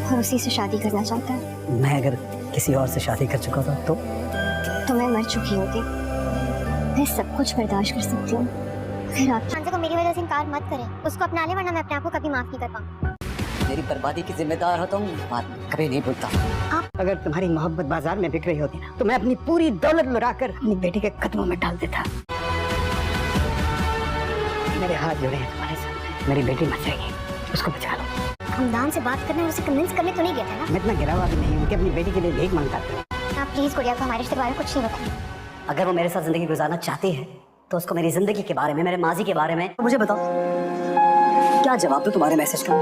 और उसी से शादी करना चाहता है। मैं अगर किसी और से शादी कर चुका था तो मैं मर चुकी होती। मैं सब कुछ बर्दाश्त कर सकती हूँ। फिर आप शांति को मेरी वजह से इनकार मत करें, उसको अपना ले, वरना मैं अपने आप को कभी माफ नहीं कर पाऊंगा। मेरी बर्बादी की जिम्मेदार होता हूँ, बात कभी नहीं भूलता। अगर तुम्हारी मोहब्बत बाजार में बिक रही होती ना, तो मैं अपनी पूरी दौलत लुटाकर अपनी बेटी के कदमों में डाल देता। मेरे हाथ जुड़े हैं तुम्हारे साथ, मेरी बेटी मर जाएगी, उसको बचा लो। हमदान से बात करने और उसे कन्विंस करने तो नहीं गया था ना? मैं इतना गिरा हुआ भी नहीं हूँ कि अपनी बेटी के लिए भीख मांगता था। आप प्लीज गुड़िया को हमारे रिश्ते के बारे में कुछ नहीं बताइए। अगर वो मेरे साथ जिंदगी गुजारना चाहती है तो उसको मेरी जिंदगी के बारे में, मेरे माजी के बारे में मुझे बताओ। क्या जवाब दूं तुम्हारे मैसेज का?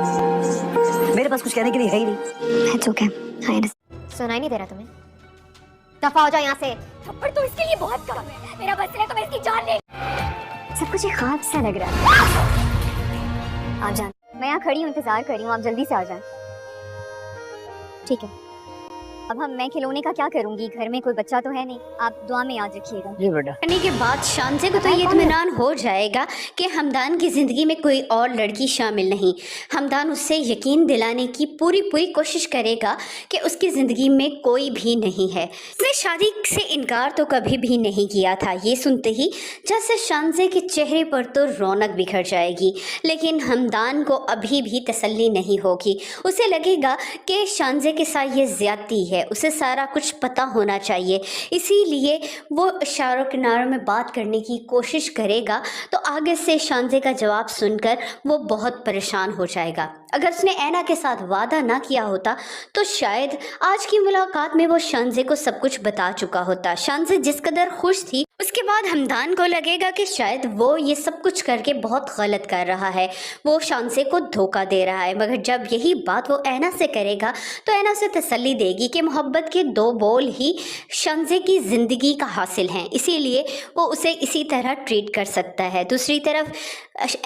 मेरे पास कुछ कहने के लिए है ही नहीं। It's okay. सुनाई नहीं दे रहा तुम्हें? दफा हो जाओ यहाँ से। थप्पड़ तो इसके लिए बहुत कम है। मेरा बस है तो मैं इसकी जान ले। सब कुछ एक ख्वाब सा लग रहा है। आप जान, मैं यहाँ खड़ी हूँ, इंतजार कर रही हूँ, आप जल्दी से आ जाएं। ठीक है। अब मैं खिलौने का क्या करूंगी, घर में कोई बच्चा तो है नहीं, आप दुआ में याद रखिएगा। जी बेटा। करने के बाद शांति को तो ये इत्मीनान हो जाएगा कि हमदान की ज़िंदगी में कोई और लड़की शामिल नहीं। हमदान उससे यकीन दिलाने की पूरी कोशिश करेगा कि उसकी ज़िंदगी में कोई भी नहीं है। उसने शादी से इनकार तो कभी भी नहीं किया था। ये सुनते ही जैसे शांति के चेहरे पर तो रौनक बिखर जाएगी, लेकिन हमदान को अभी भी तसल्ली नहीं होगी। उसे लगेगा कि शांति के साथ ये ज़्यादती है, उसे सारा कुछ पता होना चाहिए, इसीलिए वो इशारों किनारों में बात करने की कोशिश करेगा। तो आगे से शांति का जवाब सुनकर वो बहुत परेशान हो जाएगा। अगर उसने ऐना के साथ वादा ना किया होता तो शायद आज की मुलाकात में वो शांति को सब कुछ बता चुका होता। शांति जिस कदर खुश थी, उसके बाद हमदान को लगेगा कि शायद वो ये सब कुछ करके बहुत गलत कर रहा है, वो शांति को धोखा दे रहा है। मगर जब यही बात वो ऐना से करेगा तो ऐना से तसल्ली देगी कि मोहब्बत के दो बोल ही शांति की ज़िंदगी का हासिल हैं, इसीलिए वो उसे इसी तरह ट्रीट कर सकता है। दूसरी तरफ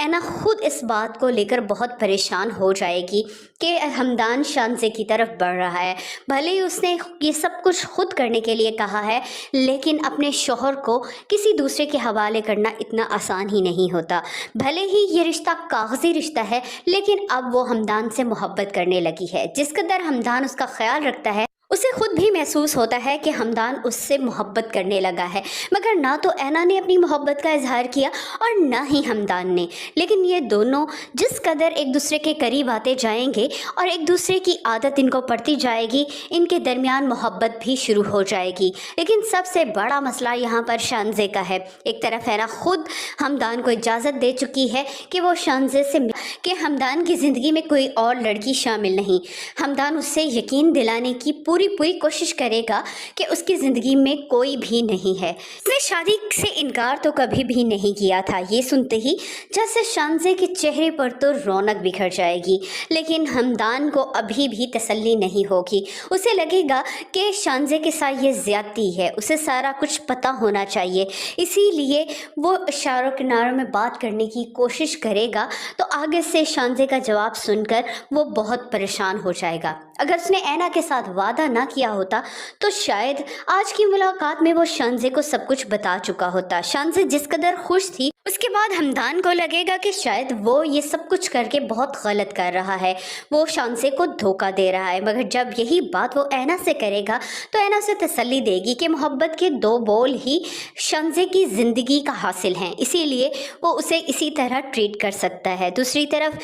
ऐना खुद इस बात को लेकर बहुत परेशान हो जाएगी कि हमदान शांति की तरफ बढ़ रहा है। भले ही उसने ये सब कुछ खुद करने के लिए कहा है, लेकिन अपने शौहर को किसी दूसरे के हवाले करना इतना आसान ही नहीं होता। भले ही ये रिश्ता कागजी रिश्ता है, लेकिन अब वो हमदान से मोहब्बत करने लगी है। जिस कदर हमदान उसका ख्याल रखता है, उसे खुद भी महसूस होता है कि हमदान उससे मोहब्बत करने लगा है। मगर ना तो ऐना ने अपनी मोहब्बत का इजहार किया और ना ही हमदान ने, लेकिन ये दोनों जिस कदर एक दूसरे के करीब आते जाएंगे और एक दूसरे की आदत इनको पड़ती जाएगी, इनके दरमियान मोहब्बत भी शुरू हो जाएगी। लेकिन सबसे बड़ा मसला यहाँ पर शांजे का है। एक तरफ ऐना खुद हमदान को इजाज़त दे चुकी है कि वो शांजे से कि हमदान की ज़िंदगी में कोई और लड़की शामिल नहीं। हमदान उससे यकीन दिलाने की पूरी कोशिश करेगा कि उसकी ज़िंदगी में कोई भी नहीं है। उसने शादी से इनकार तो कभी भी नहीं किया था। ये सुनते ही जैसे शांति के चेहरे पर तो रौनक बिखर जाएगी, लेकिन हमदान को अभी भी तसल्ली नहीं होगी। उसे लगेगा कि शांति के साथ ये ज़्यादती है, उसे सारा कुछ पता होना चाहिए, इसीलिए वो इशारों किनारों में बात करने की कोशिश करेगा। तो आगे से शांति का जवाब सुनकर वो बहुत परेशान हो जाएगा। अगर उसने ऐना के साथ वादा ना किया होता तो शायद आज की मुलाकात में वो शांति को सब कुछ बता चुका होता। शांति जिस कदर खुश थी, उसके बाद हमदान को लगेगा कि शायद वो ये सब कुछ करके बहुत गलत कर रहा है, वो शांति को धोखा दे रहा है। मगर जब यही बात वो ऐना से करेगा तो ऐना से तसल्ली देगी कि मोहब्बत के दो बोल ही शांति की ज़िंदगी का हासिल हैं, इसीलिए वो उसे इसी तरह ट्रीट कर सकता है। दूसरी तरफ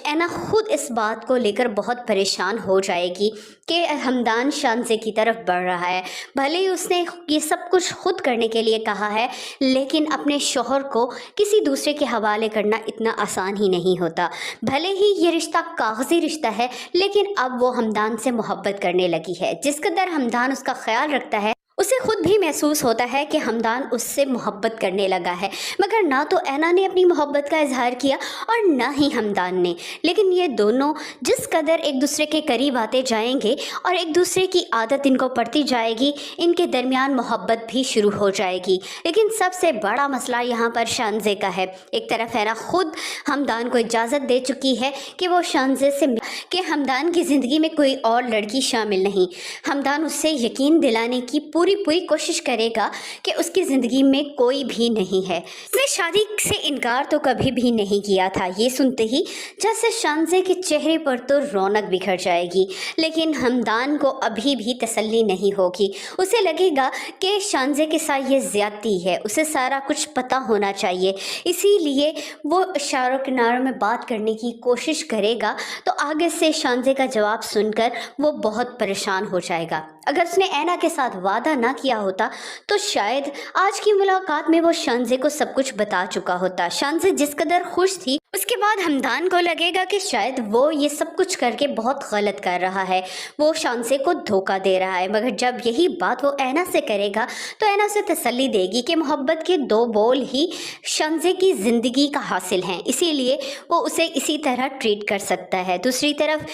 ऐना खुद इस बात को लेकर बहुत परेशान हो जाएगी कि हमदान शांति की तरफ बढ़ रहा है। भले ही उसने ये सब कुछ खुद करने के लिए कहा है, लेकिन अपने शौहर को किसी दूसरे के हवाले करना इतना आसान ही नहीं होता। भले ही ये रिश्ता कागजी रिश्ता है, लेकिन अब वो हमदान से मोहब्बत करने लगी है। जिस कदर हमदान उसका ख्याल रखता है, उसे खुद भी महसूस होता है कि हमदान उससे मोहब्बत करने लगा है। मगर ना तो ऐना ने अपनी मोहब्बत का इजहार किया और ना ही हमदान ने, लेकिन ये दोनों जिस कदर एक दूसरे के करीब आते जाएंगे और एक दूसरे की आदत इनको पड़ती जाएगी, इनके दरमियान मोहब्बत भी शुरू हो जाएगी। लेकिन सबसे बड़ा मसला यहाँ पर शांजे का है। एक तरफ ऐना खुद हमदान को इजाज़त दे चुकी है कि वो शांजे से कि हमदान की ज़िंदगी में कोई और लड़की शामिल नहीं। हमदान उससे यकीन दिलाने की पूरी कोशिश करेगा कि उसकी ज़िंदगी में कोई भी नहीं है। उसने शादी से इनकार तो कभी भी नहीं किया था। ये सुनते ही जैसे शानज़े के चेहरे पर तो रौनक बिखर जाएगी, लेकिन हमदान को अभी भी तसल्ली नहीं होगी। उसे लगेगा कि शानज़े के साथ ये ज़्यादती है, उसे सारा कुछ पता होना चाहिए, इसीलिए वो इशारों किनारों में बात करने की कोशिश करेगा। तो आगे से शानज़े का जवाब सुनकर वो बहुत परेशान हो जाएगा। अगर उसने ऐना के साथ वादा ना किया होता तो शायद आज की मुलाकात में वो शानज़े को सब कुछ बता चुका होता। शानज़े जिस कदर खुश थी, उसके बाद हमदान को लगेगा कि शायद वो ये सब कुछ करके बहुत गलत कर रहा है, वो शानज़े को धोखा दे रहा है। मगर जब यही बात वो ऐना से करेगा तो ऐना से तसल्ली देगी कि मोहब्बत के दो बोल ही शानज़े की ज़िंदगी का हासिल हैं, इसीलिए वो उसे इसी तरह ट्रीट कर सकता है। दूसरी तरफ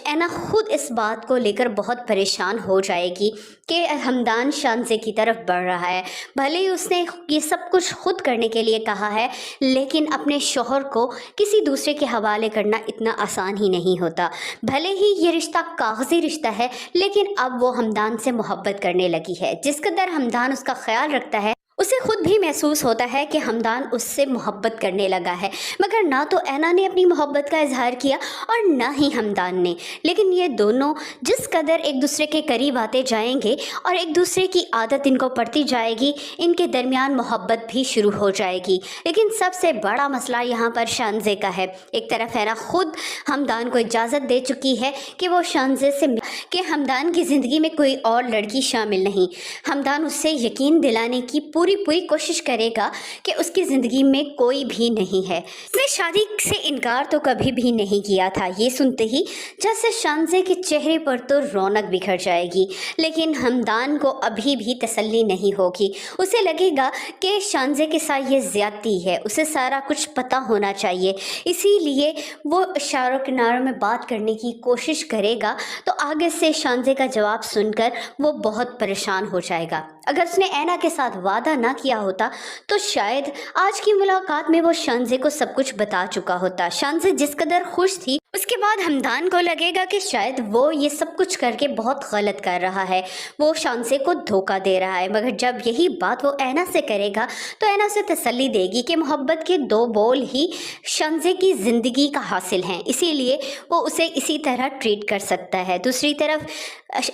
ऐना खुद इस बात को लेकर बहुत परेशान हो जाएगी कि हमदान शानज़े की तरफ बढ़ रहा है। भले ही उसने ये सब कुछ खुद करने के लिए कहा है, लेकिन अपने शौहर को किसी दूसरे के हवाले करना इतना आसान ही नहीं होता। भले ही ये रिश्ता कागज़ी रिश्ता है, लेकिन अब वो हमदान से मोहब्बत करने लगी है। जिस कदर हमदान उसका ख्याल रखता है, उसे खुद भी महसूस होता है कि हमदान उससे मोहब्बत करने लगा है। मगर ना तो ऐना ने अपनी मोहब्बत का इजहार किया और ना ही हमदान ने, लेकिन ये दोनों जिस कदर एक दूसरे के करीब आते जाएंगे और एक दूसरे की आदत इनको पड़ती जाएगी, इनके दरमियान मोहब्बत भी शुरू हो जाएगी। लेकिन सबसे बड़ा मसला यहाँ पर शानज़े का है। एक तरफ ऐना खुद हमदान को इजाज़त दे चुकी है कि वो शानज़े से कि हमदान की ज़िंदगी में कोई और लड़की शामिल नहीं। हमदान उससे यकीन दिलाने की पूरी कोशिश करेगा कि उसकी ज़िंदगी में कोई भी नहीं है। उसने शादी से इनकार तो कभी भी नहीं किया था। ये सुनते ही जैसे शानज़े के चेहरे पर तो रौनक बिखर जाएगी, लेकिन हमदान को अभी भी तसल्ली नहीं होगी। उसे लगेगा कि शानज़े के साथ ये ज़्यादती है, उसे सारा कुछ पता होना चाहिए, इसीलिए वो इशारों किनारों में बात करने की कोशिश करेगा। तो आगे से शानज़े का जवाब सुनकर वो बहुत परेशान हो जाएगा। अगर उसने ऐना के साथ वादा ना किया होता तो शायद आज की मुलाकात में वो शानज़े को सब कुछ बता चुका होता। शानज़े जिस कदर खुश थी, उसके बाद हमदान को लगेगा कि शायद वो ये सब कुछ करके बहुत गलत कर रहा है, वो शानज़े को धोखा दे रहा है। मगर जब यही बात वो ऐना से करेगा तो ऐना से तसल्ली देगी कि मोहब्बत के दो बोल ही शानज़े की ज़िंदगी का हासिल हैं, इसीलिए वो उसे इसी तरह ट्रीट कर सकता है। दूसरी तरफ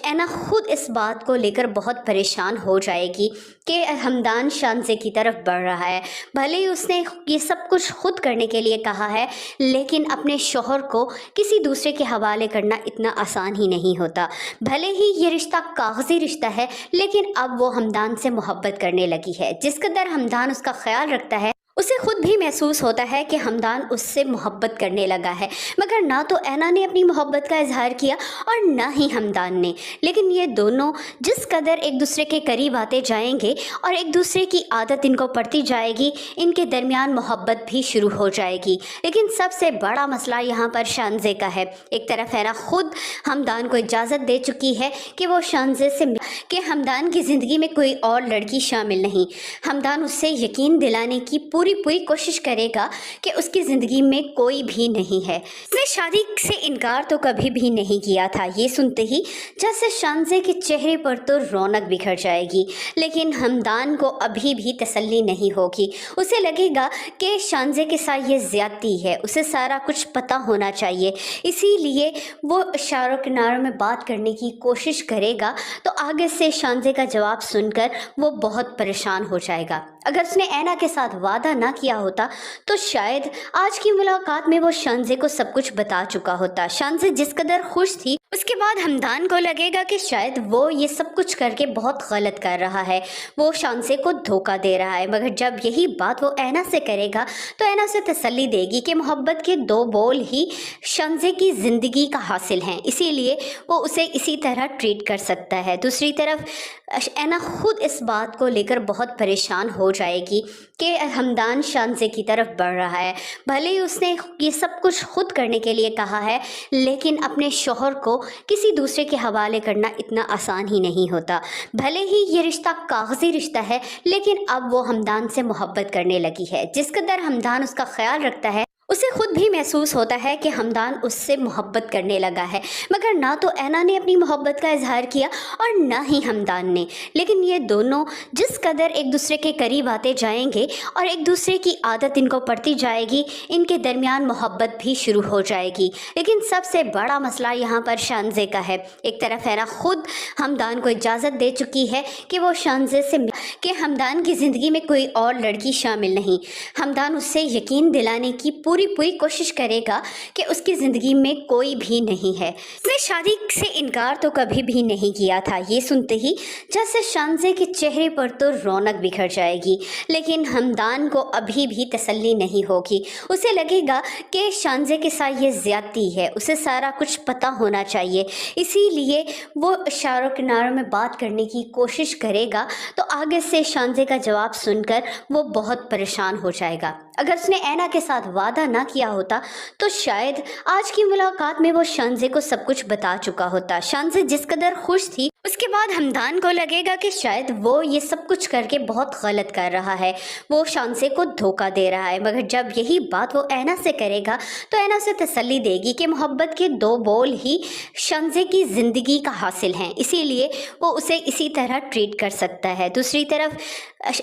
ऐना खुद इस बात को लेकर बहुत परेशान हो जाएगी कि हमदान शानज़े की तरफ बढ़ रहा है। भले ही उसने ये सब कुछ खुद करने के लिए कहा है, लेकिन अपने शौहर को किसी दूसरे के हवाले करना इतना आसान ही नहीं होता। भले ही ये रिश्ता कागज़ी रिश्ता है, लेकिन अब वो हमदान से मोहब्बत करने लगी है। जिस कदर हमदान उसका ख्याल रखता है, उसे खुद भी महसूस होता है कि हमदान उससे मोहब्बत करने लगा है। मगर ना तो ऐना ने अपनी मोहब्बत का इजहार किया और ना ही हमदान ने, लेकिन ये दोनों जिस कदर एक दूसरे के करीब आते जाएंगे और एक दूसरे की आदत इनको पड़ती जाएगी, इनके दरमियान मोहब्बत भी शुरू हो जाएगी। लेकिन सबसे बड़ा मसला यहाँ पर शानज़े का है। एक तरफ ऐना खुद हमदान को इजाज़त दे चुकी है कि वो शानज़े से कि हमदान की ज़िंदगी में कोई और लड़की शामिल नहीं। हमदान उससे यकीन दिलाने की पूरी कोशिश करेगा कि उसकी ज़िंदगी में कोई भी नहीं है। उसने शादी से इनकार तो कभी भी नहीं किया था। ये सुनते ही जैसे शानज़े के चेहरे पर तो रौनक बिखर जाएगी, लेकिन हमदान को अभी भी तसल्ली नहीं होगी। उसे लगेगा कि शानज़े के साथ ये ज़्यादती है, उसे सारा कुछ पता होना चाहिए, इसीलिए वो इशारों किनारों में बात करने की कोशिश करेगा। तो आगे से शानज़े का जवाब सुनकर वो बहुत परेशान हो जाएगा। अगर उसने ऐना के साथ वादा ना किया होता तो शायद आज की मुलाकात में वो शानज़े को सब कुछ बता चुका होता। शानज़े जिस कदर खुश थी, उसके बाद हमदान को लगेगा कि शायद वो ये सब कुछ करके बहुत गलत कर रहा है, वो शानज़े को धोखा दे रहा है। मगर जब यही बात वो ऐना से करेगा तो ऐना से तसल्ली देगी कि मोहब्बत के दो बोल ही शानज़े की ज़िंदगी का हासिल हैं, इसीलिए वो उसे इसी तरह ट्रीट कर सकता है। दूसरी तरफ ऐना खुद इस बात को लेकर बहुत परेशान हो जाएगी कि हमदान शानज़े की तरफ बढ़ रहा है। भले ही उसने ये सब कुछ खुद करने के लिए कहा है, लेकिन अपने शौहर को किसी दूसरे के हवाले करना इतना आसान ही नहीं होता। भले ही ये रिश्ता कागज़ी रिश्ता है, लेकिन अब वो हमदान से मोहब्बत करने लगी है। जिस कदर हमदान उसका ख्याल रखता है, उसे खुद भी महसूस होता है कि हमदान उससे मोहब्बत करने लगा है, मगर ना तो ऐना ने अपनी मोहब्बत का इजहार किया और ना ही हमदान ने। लेकिन ये दोनों जिस कदर एक दूसरे के करीब आते जाएंगे और एक दूसरे की आदत इनको पड़ती जाएगी, इनके दरमियान मोहब्बत भी शुरू हो जाएगी। लेकिन सबसे बड़ा मसला यहाँ पर शानज़े का है। एक तरफ ऐना खुद हमदान को इजाज़त दे चुकी है कि वो शानज़े से कि हमदान की ज़िंदगी में कोई और लड़की शामिल नहीं। हमदान उससे यकीन दिलाने की पूरी कोशिश करेगा कि उसकी ज़िंदगी में कोई भी नहीं है। उसने शादी से इनकार तो कभी भी नहीं किया था। ये सुनते ही जैसे शानज़े के चेहरे पर तो रौनक बिखर जाएगी, लेकिन हमदान को अभी भी तसल्ली नहीं होगी। उसे लगेगा कि शानज़े के साथ ये ज़्यादती है, उसे सारा कुछ पता होना चाहिए, इसीलिए वो इशारों किनारों में बात करने की कोशिश करेगा। तो आगे से शानज़े का जवाब सुनकर वो बहुत परेशान हो जाएगा। अगर उसने ऐना के साथ वादा ना किया होता तो शायद आज की मुलाकात में वो शानज़े को सब कुछ बता चुका होता। शानज़े जिस कदर खुश थी, उसके बाद हमदान को लगेगा कि शायद वो ये सब कुछ करके बहुत गलत कर रहा है, वो शानज़े को धोखा दे रहा है। मगर जब यही बात वो ऐना से करेगा तो ऐना उसे तसल्ली देगी कि मोहब्बत के दो बोल ही शानज़े की ज़िंदगी का हासिल हैं, इसीलिए वो उसे इसी तरह ट्रीट कर सकता है। दूसरी तरफ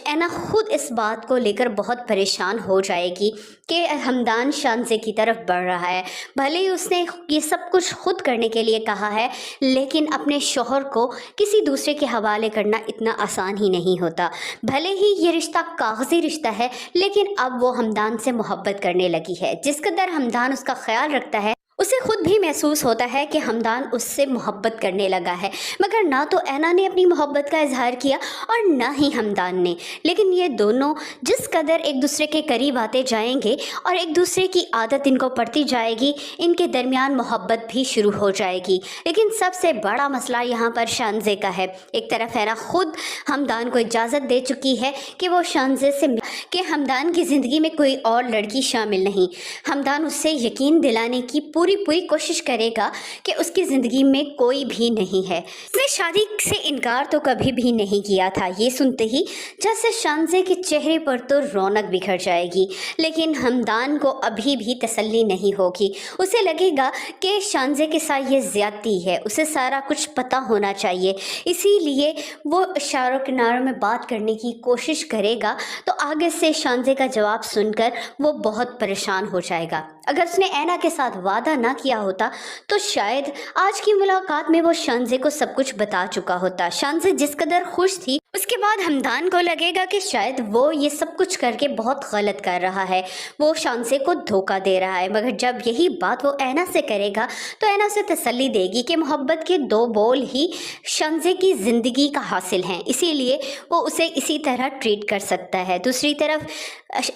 ऐना खुद इस बात को लेकर बहुत परेशान हो जाएगी कि हमदान शानज़े की तरफ बढ़ रहा है। भले ही उसने ये सब कुछ खुद करने के लिए कहा है, लेकिन अपने शौहर को किसी दूसरे के हवाले करना इतना आसान ही नहीं होता। भले ही ये रिश्ता कागज़ी रिश्ता है, लेकिन अब वो हमदान से मोहब्बत करने लगी है। जिस कदर हमदान उसका ख्याल रखता है, उसे खुद भी महसूस होता है कि हमदान उससे मोहब्बत करने लगा है, मगर ना तो ऐना ने अपनी मोहब्बत का इजहार किया और ना ही हमदान ने। लेकिन ये दोनों जिस कदर एक दूसरे के करीब आते जाएंगे और एक दूसरे की आदत इनको पड़ती जाएगी, इनके दरमियान मोहब्बत भी शुरू हो जाएगी। लेकिन सबसे बड़ा मसला यहाँ पर शानज़े का है। एक तरफ ऐना खुद हमदान को इजाज़त दे चुकी है कि वो शानज़े से कि हमदान की ज़िंदगी में कोई और लड़की शामिल नहीं। हमदान उससे यकीन दिलाने की पूरी कोशिश करेगा कि उसकी ज़िंदगी में कोई भी नहीं है। उसने शादी से इनकार तो कभी भी नहीं किया था। ये सुनते ही जैसे शानज़े के चेहरे पर तो रौनक बिखर जाएगी, लेकिन हमदान को अभी भी तसल्ली नहीं होगी। उसे लगेगा कि शानज़े के साथ ये ज़्यादती है, उसे सारा कुछ पता होना चाहिए, इसीलिए वो इशारों किनारों में बात करने की कोशिश करेगा। तो आगे से शानज़े का जवाब सुनकर वो बहुत परेशान हो जाएगा। अगर उसने ऐना के साथ वादा ना किया होता तो शायद आज की मुलाकात में वो शानज़े को सब कुछ बता चुका होता। शानज़े जिस कदर खुश थी, उसके बाद हमदान को लगेगा कि शायद वो ये सब कुछ करके बहुत गलत कर रहा है, वो शानज़े को धोखा दे रहा है। मगर जब यही बात वो ऐना से करेगा तो ऐना उसे तसल्ली देगी कि मोहब्बत के दो बोल ही शानज़े की ज़िंदगी का हासिल हैं, इसीलिए वो उसे इसी तरह ट्रीट कर सकता है। दूसरी तरफ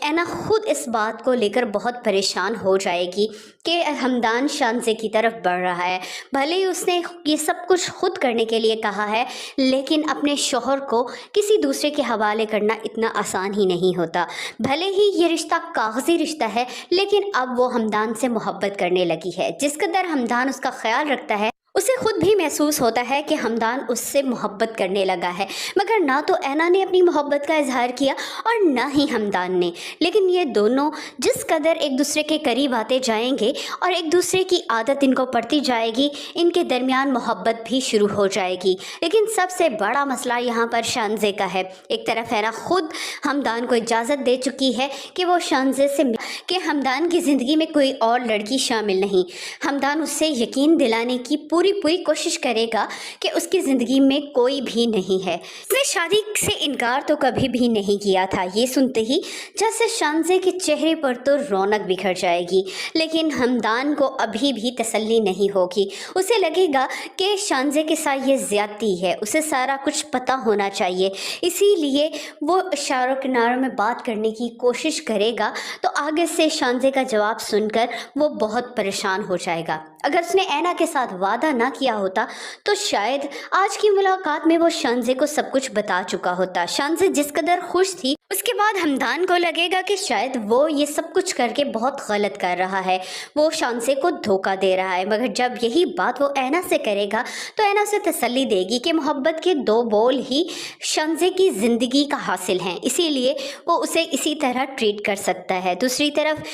ऐना खुद इस बात को लेकर बहुत परेशान हो जाएगी कि हमदान शानज़े की तरफ बढ़ रहा है। भले ही उसने ये सब कुछ खुद करने के लिए कहा है, लेकिन अपने शौहर को किसी दूसरे के हवाले करना इतना आसान ही नहीं होता। भले ही ये रिश्ता कागज़ी रिश्ता है, लेकिन अब वो हमदान से मोहब्बत करने लगी है। जिस कदर हमदान उसका ख्याल रखता है, उसे खुद भी महसूस होता है कि हमदान उससे मोहब्बत करने लगा है, मगर ना तो ऐना ने अपनी मोहब्बत का इजहार किया और ना ही हमदान ने। लेकिन ये दोनों जिस कदर एक दूसरे के करीब आते जाएंगे और एक दूसरे की आदत इनको पड़ती जाएगी, इनके दरमियान मोहब्बत भी शुरू हो जाएगी। लेकिन सबसे बड़ा मसला यहाँ पर शानज़े का है। एक तरफ ऐना खुद हमदान को इजाज़त दे चुकी है कि वो शानज़े से कि हमदान की ज़िंदगी में कोई और लड़की शामिल नहीं। हमदान उससे यकीन दिलाने की पूरी कोशिश करेगा कि उसकी ज़िंदगी में कोई भी नहीं है। उसने शादी से इनकार तो कभी भी नहीं किया था। ये सुनते ही जैसे शानज़े के चेहरे पर तो रौनक बिखर जाएगी, लेकिन हमदान को अभी भी तसल्ली नहीं होगी। उसे लगेगा कि शानज़े के साथ ये ज़्यादती है, उसे सारा कुछ पता होना चाहिए, इसीलिए वो इशारों किनारों में बात करने की कोशिश करेगा। तो आगे से शानज़े का जवाब सुनकर वो बहुत परेशान हो जाएगा। अगर उसने ऐना के साथ वादा ना किया होता तो शायद आज की मुलाकात में वो शानज़े को सब कुछ बता चुका होता। शानज़े जिस कदर खुश थी, उसके बाद हमदान को लगेगा कि शायद वो ये सब कुछ करके बहुत गलत कर रहा है, वो शांसे को धोखा दे रहा है। मगर जब यही बात वो ऐना से करेगा तो ऐना उसे तसल्ली देगी कि मोहब्बत के 2 बोल ही शांसे की ज़िंदगी का हासिल हैं, इसीलिए वो उसे इसी तरह ट्रीट कर सकता है। दूसरी तरफ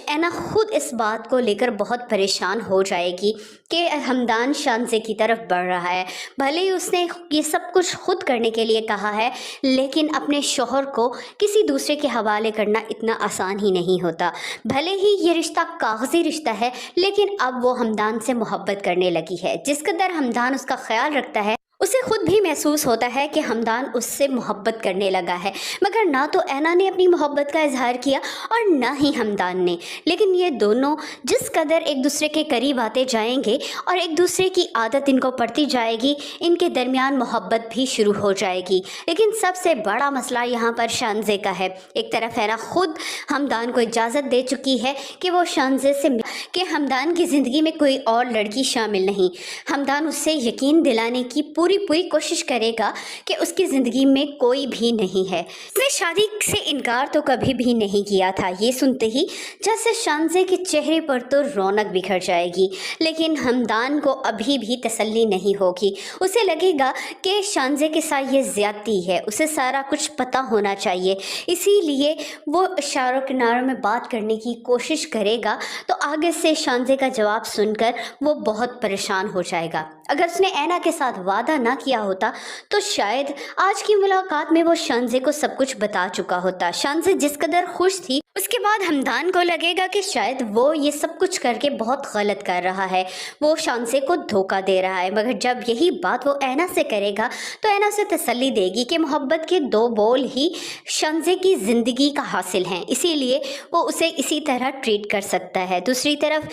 ऐना खुद इस बात को लेकर बहुत परेशान हो जाएगी कि हमदान शांसे की तरफ बढ़ रहा है। भले ही उसने ये सब कुछ खुद करने के लिए कहा है, लेकिन अपने शौहर को किसी दूसरे के हवाले करना इतना आसान ही नहीं होता। भले ही ये रिश्ता कागज़ी रिश्ता है, लेकिन अब वो हमदान से मोहब्बत करने लगी है। जिस कदर हमदान उसका ख्याल रखता है, उसे खुद भी महसूस होता है कि हमदान उससे मोहब्बत करने लगा है। मगर ना तो ऐना ने अपनी मोहब्बत का इजहार किया और ना ही हमदान ने, लेकिन ये दोनों जिस कदर एक दूसरे के करीब आते जाएंगे और एक दूसरे की आदत इनको पड़ती जाएगी, इनके दरमियान मोहब्बत भी शुरू हो जाएगी। लेकिन सबसे बड़ा मसला यहाँ पर शांजे का है। एक तरफ ऐना खुद हमदान को इजाज़त दे चुकी है कि वो शांजे से कि हमदान की ज़िंदगी में कोई और लड़की शामिल नहीं। हमदान उससे यकीन दिलाने की पूरी कोशिश करेगा कि उसकी ज़िंदगी में कोई भी नहीं है। उसने शादी से इनकार तो कभी भी नहीं किया था। ये सुनते ही जैसे शांजे के चेहरे पर तो रौनक बिखर जाएगी, लेकिन हमदान को अभी भी तसल्ली नहीं होगी। उसे लगेगा कि शांजे के साथ ये ज़्यादती है, उसे सारा कुछ पता होना चाहिए, इसीलिए वो इशारों किनारों में बात करने की कोशिश करेगा। तो आगे से शांजे का जवाब सुनकर वो बहुत परेशान हो जाएगा। अगर उसने ऐना के साथ वादा ना किया होता तो शायद आज की मुलाकात में वो शांजे को सब कुछ बता चुका होता। शांजे जिस कदर खुश थी, उसके बाद हमदान को लगेगा कि शायद वो ये सब कुछ करके बहुत गलत कर रहा है, वो शांसे को धोखा दे रहा है। मगर जब यही बात वो ऐना से करेगा तो ऐना उसे तसल्ली देगी कि मोहब्बत के 2 बोल ही शांसे की ज़िंदगी का हासिल हैं, इसीलिए वो उसे इसी तरह ट्रीट कर सकता है। दूसरी तरफ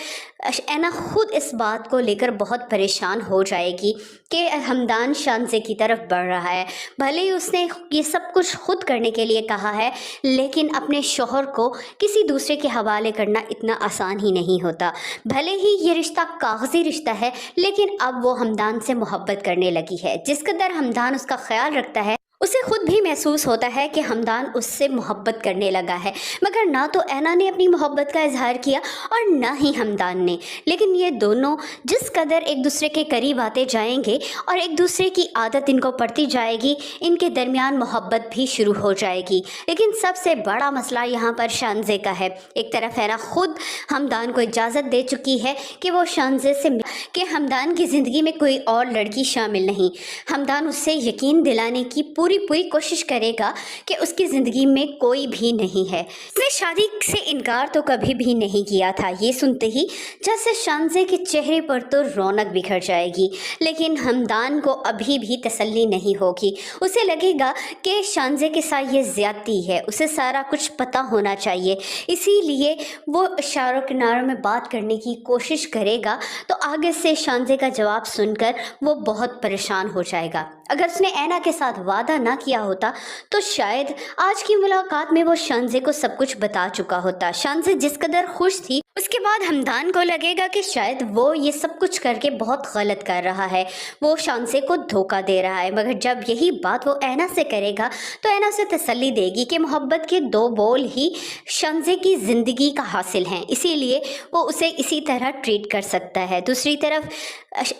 ऐना खुद इस बात को लेकर बहुत परेशान हो जाएगी कि हमदान शांसे की तरफ बढ़ रहा है। भले ही उसने ये सब कुछ खुद करने के लिए कहा है, लेकिन अपने शौहर को किसी दूसरे के हवाले करना इतना आसान ही नहीं होता। भले ही ये रिश्ता कागज़ी रिश्ता है, लेकिन अब वो हमदान से मोहब्बत करने लगी है। जिस कदर हमदान उसका ख्याल रखता है, उसे खुद भी महसूस होता है कि हमदान उससे मोहब्बत करने लगा है। मगर ना तो ऐना ने अपनी मोहब्बत का इजहार किया और ना ही हमदान ने, लेकिन ये दोनों जिस कदर एक दूसरे के करीब आते जाएंगे और एक दूसरे की आदत इनको पड़ती जाएगी, इनके दरमियान मोहब्बत भी शुरू हो जाएगी। लेकिन सबसे बड़ा मसला यहाँ पर शांजे का है। एक तरफ ऐना खुद हमदान को इजाज़त दे चुकी है कि वो शांजे से कि हमदान की ज़िंदगी में कोई और लड़की शामिल नहीं। हमदान उससे यकीन दिलाने की पूरी कोशिश करेगा कि उसकी ज़िंदगी में कोई भी नहीं है। उसने शादी से इनकार तो कभी भी नहीं किया था। ये सुनते ही जैसे शांजे के चेहरे पर तो रौनक बिखर जाएगी, लेकिन हमदान को अभी भी तसल्ली नहीं होगी। उसे लगेगा कि शांजे के साथ ये ज़्यादती है, उसे सारा कुछ पता होना चाहिए, इसीलिए वो इशारों किनारों में बात करने की कोशिश करेगा। तो आगे से शांजे का जवाब सुनकर वो बहुत परेशान हो जाएगा। अगर उसने ऐना के साथ वादा ना किया होता तो शायद आज की मुलाकात में वो शांजे को सब कुछ बता चुका होता। शांजे जिस कदर खुश थी, उसके बाद हमदान को लगेगा कि शायद वो ये सब कुछ करके बहुत गलत कर रहा है, वो शांसे को धोखा दे रहा है। मगर जब यही बात वो ऐना से करेगा तो ऐना उसे तसल्ली देगी कि मोहब्बत के 2 बोल ही शांसे की ज़िंदगी का हासिल हैं, इसीलिए वो उसे इसी तरह ट्रीट कर सकता है। दूसरी तरफ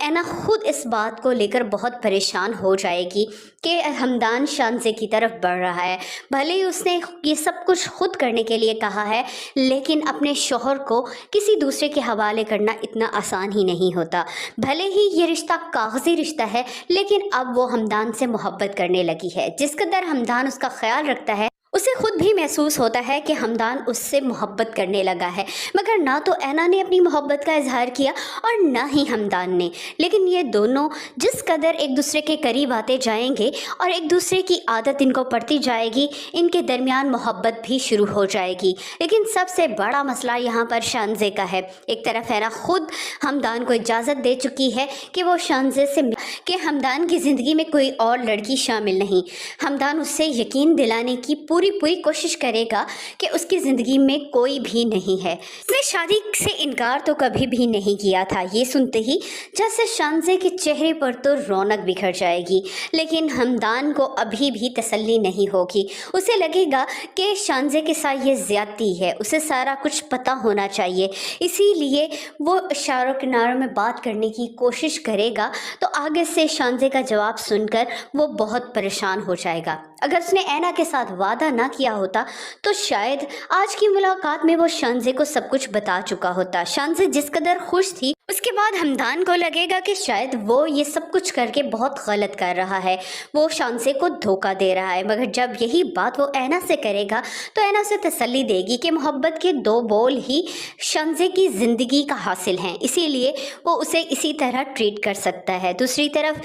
ऐना खुद इस बात को लेकर बहुत परेशान हो जाएगी कि हमदान शांसे की तरफ बढ़ रहा है। भले ही उसने ये सब कुछ खुद करने के लिए कहा है, लेकिन अपने शौहर को किसी दूसरे के हवाले करना इतना आसान ही नहीं होता। भले ही ये रिश्ता कागज़ी रिश्ता है, लेकिन अब वो हमदान से मोहब्बत करने लगी है। जिस कदर हमदान उसका ख्याल रखता है, उसे खुद भी महसूस होता है कि हमदान उससे मोहब्बत करने लगा है। मगर ना तो ऐना ने अपनी मोहब्बत का इजहार किया और ना ही हमदान ने, लेकिन ये दोनों जिस कदर एक दूसरे के करीब आते जाएंगे और एक दूसरे की आदत इनको पड़ती जाएगी, इनके दरमियान मोहब्बत भी शुरू हो जाएगी। लेकिन सबसे बड़ा मसला यहाँ पर शांजे का है। एक तरफ ऐना खुद हमदान को इजाज़त दे चुकी है कि वो शांजे से कि हमदान की ज़िंदगी में कोई और लड़की शामिल नहीं। हमदान उससे यकीन दिलाने की पूरी कोशिश करेगा कि उसकी ज़िंदगी में कोई भी नहीं है। उसने शादी से इनकार तो कभी भी नहीं किया था। ये सुनते ही जैसे शानज़े के चेहरे पर तो रौनक बिखर जाएगी, लेकिन हमदान को अभी भी तसल्ली नहीं होगी। उसे लगेगा कि शानज़े के साथ ये ज़्यादती है, उसे सारा कुछ पता होना चाहिए, इसीलिए वो इशारों किनारों में बात करने की कोशिश करेगा। तो आगे से शानज़े का जवाब सुनकर वो बहुत परेशान हो जाएगा। अगर उसने ऐना के साथ वादा ना किया होता तो शायद आज की मुलाकात में वो शानज़े को सब कुछ बता चुका होता। शानज़े जिस कदर खुश थी, उसके बाद हमदान को लगेगा कि शायद वो ये सब कुछ करके बहुत गलत कर रहा है, वो शानज़े को धोखा दे रहा है। मगर जब यही बात वो ऐना से करेगा तो ऐना से तसल्ली देगी कि मोहब्बत के दो बोल ही शानज़े की ज़िंदगी का हासिल हैं, इसीलिए वो उसे इसी तरह ट्रीट कर सकता है। दूसरी तरफ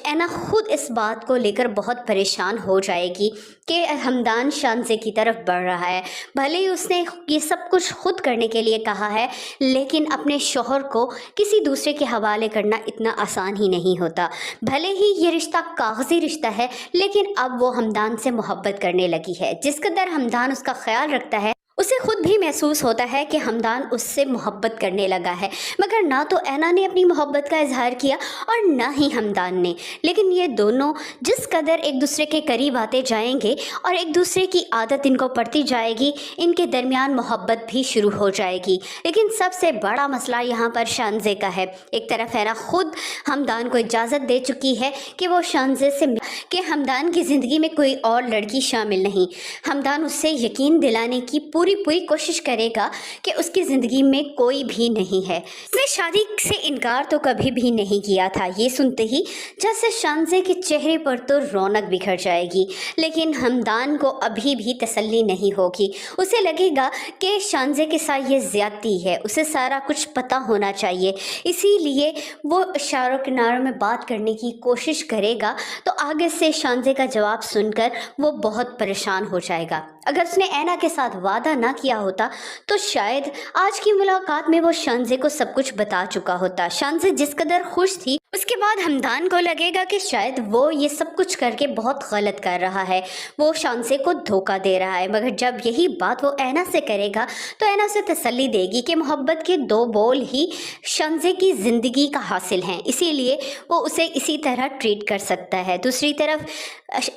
ऐना खुद इस बात को लेकर बहुत परेशान हो जाएगी कि हमदान शानज़े की तरफ बढ़ रहा है। भले ही उसने ये सब कुछ खुद करने के लिए कहा है, लेकिन अपने शौहर को किसी दूसरे के हवाले करना इतना आसान ही नहीं होता। भले ही ये रिश्ता कागज़ी रिश्ता है, लेकिन अब वो हमदान से मोहब्बत करने लगी है। जिस कदर हमदान उसका ख्याल रखता है, उसे खुद भी महसूस होता है कि हमदान उससे मोहब्बत करने लगा है। मगर ना तो ऐना ने अपनी मोहब्बत का इजहार किया और ना ही हमदान ने, लेकिन ये दोनों जिस कदर एक दूसरे के करीब आते जाएंगे और एक दूसरे की आदत इनको पड़ती जाएगी, इनके दरमियान मोहब्बत भी शुरू हो जाएगी। लेकिन सबसे बड़ा मसला यहाँ पर शानज़े का है। एक तरफ ऐना खुद हमदान को इजाज़त दे चुकी है कि वो शानज़े से कि हमदान की ज़िंदगी में कोई और लड़की शामिल नहीं। हमदान उससे यकीन दिलाने की पूरी कोशिश करेगा कि उसकी ज़िंदगी में कोई भी नहीं है। उसने शादी से इनकार तो कभी भी नहीं किया था। ये सुनते ही जैसे शानज़े के चेहरे पर तो रौनक बिखर जाएगी, लेकिन हमदान को अभी भी तसल्ली नहीं होगी। उसे लगेगा कि शानज़े के साथ ये ज़्यादती है, उसे सारा कुछ पता होना चाहिए, इसीलिए वो इशारों किनारों में बात करने की कोशिश करेगा। तो आगे से शानज़े का जवाब सुनकर वो बहुत परेशान हो जाएगा। अगर उसने ऐना के साथ वादा ना किया होता तो शायद आज की मुलाकात में वो शानज़े को सब कुछ बता चुका होता। शानज़े जिस कदर खुश थी, उसके बाद हमदान को लगेगा कि शायद वो ये सब कुछ करके बहुत गलत कर रहा है, वो शानज़े को धोखा दे रहा है। मगर जब यही बात वो ऐना से करेगा तो ऐना से तसल्ली देगी कि मोहब्बत के दो बोल ही शानज़े की ज़िंदगी का हासिल हैं, इसीलिए वो उसे इसी तरह ट्रीट कर सकता है। दूसरी तरफ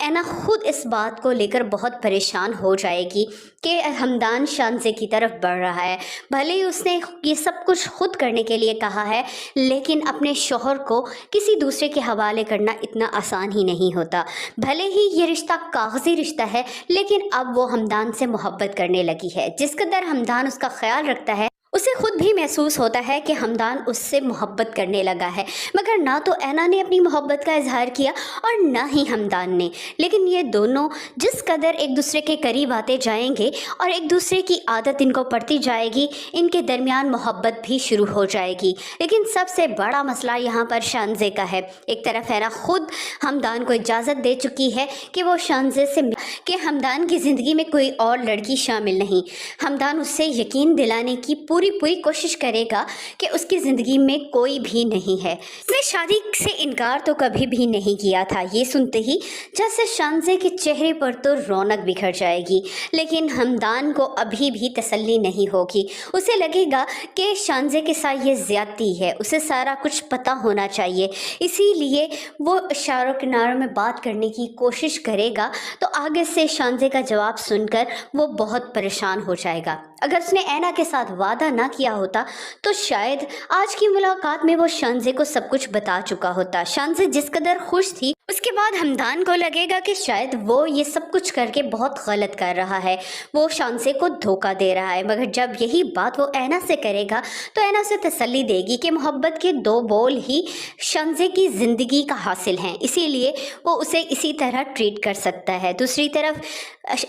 ऐना खुद इस बात को लेकर बहुत परेशान हो जाएगी कि हमदान शानज़े की तरफ बढ़ रहा है। भले ही उसने ये सब कुछ खुद करने के लिए कहा है, लेकिन अपने शौहर को किसी दूसरे के हवाले करना इतना आसान ही नहीं होता। भले ही ये रिश्ता कागज़ी रिश्ता है, लेकिन अब वो हमदान से मोहब्बत करने लगी है। जिस कदर हमदान उसका ख्याल रखता है, उसे खुद भी महसूस होता है कि हमदान उससे मोहब्बत करने लगा है। मगर ना तो ऐना ने अपनी मोहब्बत का इजहार किया और ना ही हमदान ने, लेकिन ये दोनों जिस कदर एक दूसरे के करीब आते जाएंगे और एक दूसरे की आदत इनको पड़ती जाएगी, इनके दरमियान मोहब्बत भी शुरू हो जाएगी। लेकिन सबसे बड़ा मसला यहाँ पर शानज़े का है। एक तरफ ऐना खुद हमदान को इजाज़त दे चुकी है कि वो शानज़े से कि हमदान की ज़िंदगी में कोई और लड़की शामिल नहीं। हमदान उससे यकीन दिलाने की पूरी कोशिश करेगा कि उसकी ज़िंदगी में कोई भी नहीं है। उसने शादी से इनकार तो कभी भी नहीं किया था। ये सुनते ही जैसे शानज़े के चेहरे पर तो रौनक बिखर जाएगी, लेकिन हमदान को अभी भी तसल्ली नहीं होगी। उसे लगेगा कि शानज़े के साथ ये ज़्यादती है, उसे सारा कुछ पता होना चाहिए, इसीलिए वो इशारों किनारों में बात करने की कोशिश करेगा। तो आगे से शानज़े का जवाब सुनकर वो बहुत परेशान हो जाएगा। अगर उसने ऐना के साथ वादा ना किया होता तो शायद आज की मुलाकात में वो शानज़े को सब कुछ बता चुका होता। शानज़े जिस कदर खुश थी, उसके बाद हमदान को लगेगा कि शायद वो ये सब कुछ करके बहुत गलत कर रहा है, वो शानज़े को धोखा दे रहा है। मगर जब यही बात वो ऐना से करेगा तो ऐना से तसल्ली देगी कि मोहब्बत के दो बोल ही शानज़े की ज़िंदगी का हासिल हैं, इसीलिए वो उसे इसी तरह ट्रीट कर सकता है। दूसरी तरफ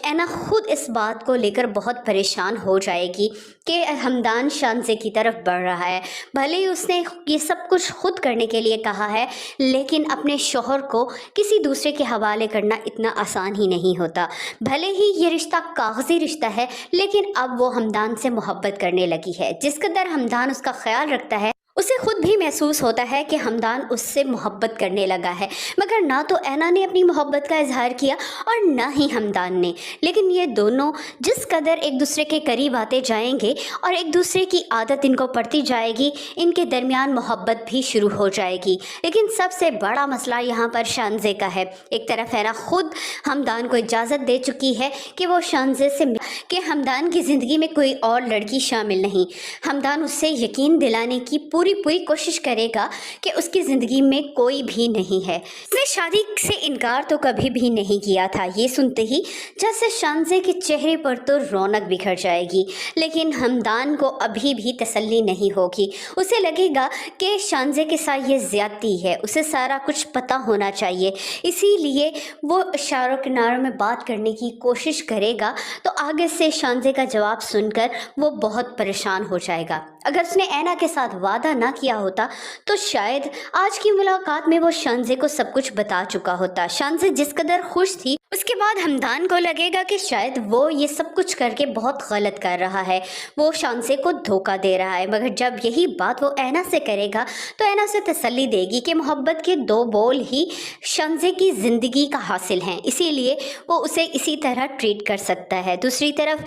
ऐना खुद इस बात को लेकर बहुत परेशान हो जाएगी कि हमदान शानज़े की तरफ बढ़ रहा है। भले ही उसने ये सब कुछ खुद करने के लिए कहा है, लेकिन अपने शौहर को किसी दूसरे के हवाले करना इतना आसान ही नहीं होता। भले ही ये रिश्ता कागज़ी रिश्ता है, लेकिन अब वो हमदान से मोहब्बत करने लगी है। जिस कदर हमदान उसका ख्याल रखता है, उसे खुद भी महसूस होता है कि हमदान उससे मोहब्बत करने लगा है, मगर ना तो ऐना ने अपनी मोहब्बत का इजहार किया और ना ही हमदान ने। लेकिन ये दोनों जिस कदर एक दूसरे के करीब आते जाएंगे और एक दूसरे की आदत इनको पड़ती जाएगी, इनके दरमियान मोहब्बत भी शुरू हो जाएगी। लेकिन सबसे बड़ा मसला यहाँ पर शानज़े का है। एक तरफ ऐना खुद हमदान को इजाज़त दे चुकी है कि वो शानज़े से कि हमदान की ज़िंदगी में कोई और लड़की शामिल नहीं। हमदान उससे यकीन दिलाने की पूरी कोशिश करेगा कि उसकी ज़िंदगी में कोई भी नहीं है। उसने शादी से इनकार तो कभी भी नहीं किया था। ये सुनते ही जैसे शानज़े के चेहरे पर तो रौनक बिखर जाएगी, लेकिन हमदान को अभी भी तसल्ली नहीं होगी। उसे लगेगा कि शानज़े के साथ ये ज़्यादती है, उसे सारा कुछ पता होना चाहिए, इसीलिए वो इशारों किनारों में बात करने की कोशिश करेगा। तो आगे से शानज़े का जवाब सुनकर वो बहुत परेशान हो जाएगा। अगर उसने ऐना के साथ वादा ना किया होता तो शायद आज की मुलाकात में वो शानज़े को सब कुछ बता चुका होता। शानज़े जिस कदर खुश थी, उसके बाद हमदान को लगेगा कि शायद वो ये सब कुछ करके बहुत गलत कर रहा है, वो शानज़े को धोखा दे रहा है। मगर जब यही बात वो ऐना से करेगा तो ऐना से तसल्ली देगी कि मोहब्बत के दो बोल ही शानज़े की ज़िंदगी का हासिल हैं, इसीलिए वो उसे इसी तरह ट्रीट कर सकता है। दूसरी तरफ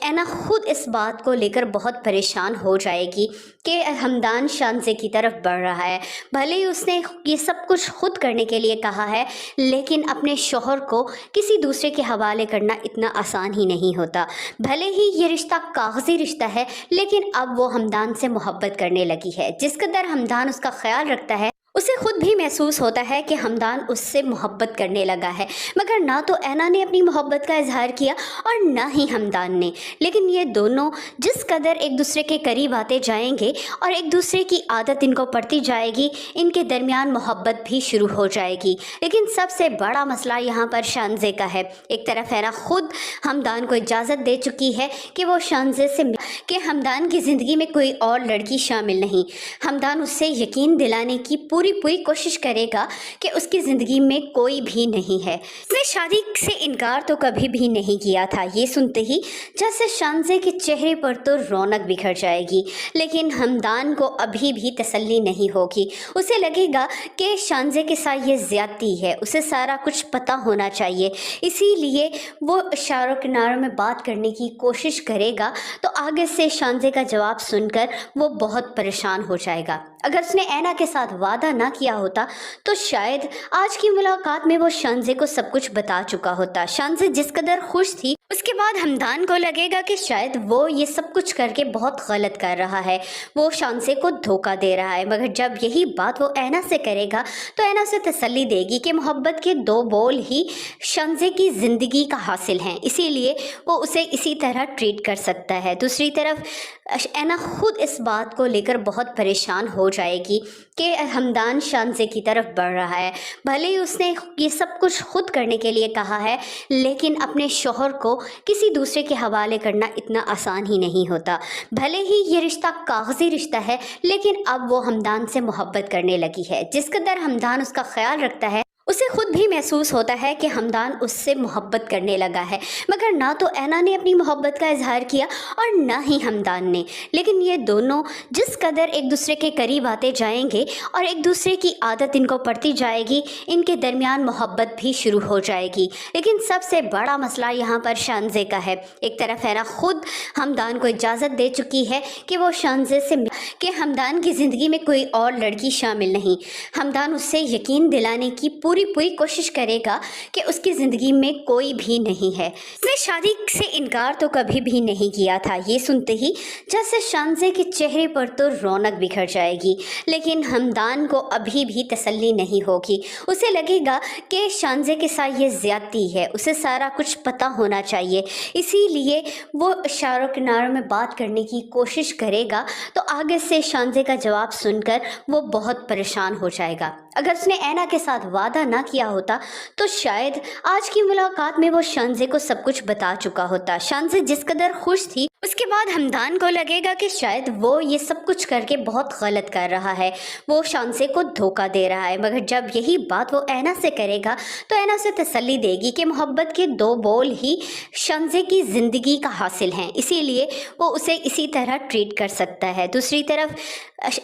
ऐना खुद इस बात को लेकर बहुत परेशान हो जाएगी कि हमदान शानज़े की तरफ बढ़ रहा है। भले ही उसने ये सब कुछ खुद करने के लिए कहा है, लेकिन अपने शौहर को किसी दूसरे के हवाले करना इतना आसान ही नहीं होता। भले ही ये रिश्ता कागज़ी रिश्ता है, लेकिन अब वो हमदान से मोहब्बत करने लगी है। जिस कदर हमदान उसका ख्याल रखता है, उसे खुद भी महसूस होता है कि हमदान उससे मोहब्बत करने लगा है, मगर ना तो ऐना ने अपनी मोहब्बत का इजहार किया और ना ही हमदान ने। लेकिन ये दोनों जिस कदर एक दूसरे के करीब आते जाएंगे और एक दूसरे की आदत इनको पड़ती जाएगी, इनके दरमियान मोहब्बत भी शुरू हो जाएगी। लेकिन सबसे बड़ा मसला यहाँ पर शानज़े का है। एक तरफ ऐना खुद हमदान को इजाज़त दे चुकी है कि वो शानज़े से कि हमदान की ज़िंदगी में कोई और लड़की शामिल नहीं। हमदान उससे यकीन दिलाने की पूरी कोशिश करेगा कि उसकी ज़िंदगी में कोई भी नहीं है। उसने शादी से इनकार तो कभी भी नहीं किया था। ये सुनते ही जैसे शानज़े के चेहरे पर तो रौनक बिखर जाएगी, लेकिन हमदान को अभी भी तसल्ली नहीं होगी। उसे लगेगा कि शानज़े के साथ ये ज़्यादती है, उसे सारा कुछ पता होना चाहिए, इसीलिए वो इशारों किनारों में बात करने की कोशिश करेगा। तो आगे से शानज़े का जवाब सुनकर वो बहुत परेशान हो जाएगा। अगर उसने ऐना के साथ वादा ना किया होता तो शायद आज की मुलाकात में वो शानज़े को सब कुछ बता चुका होता। शानज़े जिस कदर खुश थी, उसके बाद हमदान को लगेगा कि शायद वो ये सब कुछ करके बहुत गलत कर रहा है, वो शानज़े को धोखा दे रहा है। मगर जब यही बात वो ऐना से करेगा तो ऐना से तसल्ली देगी कि मोहब्बत के दो बोल ही शानज़े की ज़िंदगी का हासिल हैं, इसीलिए वो उसे इसी तरह ट्रीट कर सकता है। दूसरी तरफ ऐना खुद इस बात को लेकर बहुत परेशान हो जाएगी कि हमदान शानज़े की तरफ बढ़ रहा है। भले ही उसने ये सब कुछ खुद करने के लिए कहा है, लेकिन अपने शौहर को किसी दूसरे के हवाले करना इतना आसान ही नहीं होता। भले ही ये रिश्ता कागज़ी रिश्ता है, लेकिन अब वो हमदान से मोहब्बत करने लगी है। जिस कदर हमदान उसका ख्याल रखता है, उसे खुद भी महसूस होता है कि हमदान उससे मोहब्बत करने लगा है, मगर ना तो ऐना ने अपनी मोहब्बत का इजहार किया और ना ही हमदान ने। लेकिन ये दोनों जिस कदर एक दूसरे के करीब आते जाएंगे और एक दूसरे की आदत इनको पड़ती जाएगी, इनके दरमियान मोहब्बत भी शुरू हो जाएगी। लेकिन सबसे बड़ा मसला यहाँ पर शानज़े का है। एक तरफ ऐना खुद हमदान को इजाज़त दे चुकी है कि वो शानज़े से कि हमदान की ज़िंदगी में कोई और लड़की शामिल नहीं। हमदान उससे यकीन दिलाने की पूरी कोशिश करेगा कि उसकी ज़िंदगी में कोई भी नहीं है। उसने शादी से इनकार तो कभी भी नहीं किया था। ये सुनते ही जैसे शानज़े के चेहरे पर तो रौनक बिखर जाएगी, लेकिन हमदान को अभी भी तसल्ली नहीं होगी। उसे लगेगा कि शानज़े के साथ ये ज़्यादती है, उसे सारा कुछ पता होना चाहिए, इसीलिए वो इशारों किनारों में बात करने की कोशिश करेगा। तो आगे से शानज़े का जवाब सुनकर वो बहुत परेशान हो जाएगा। अगर उसने ऐना के साथ वादा ना किया होता तो शायद आज की मुलाकात में वो शानज़े को सब कुछ बता चुका होता। शानज़े जिस कदर खुश थी, उसके बाद हमदान को लगेगा कि शायद वो ये सब कुछ करके बहुत गलत कर रहा है, वो शांसे को धोखा दे रहा है। मगर जब यही बात वो ऐना से करेगा तो ऐना उसे तसल्ली देगी कि मोहब्बत के 2 बोल ही शांसे की ज़िंदगी का हासिल हैं, इसीलिए वो उसे इसी तरह ट्रीट कर सकता है। दूसरी तरफ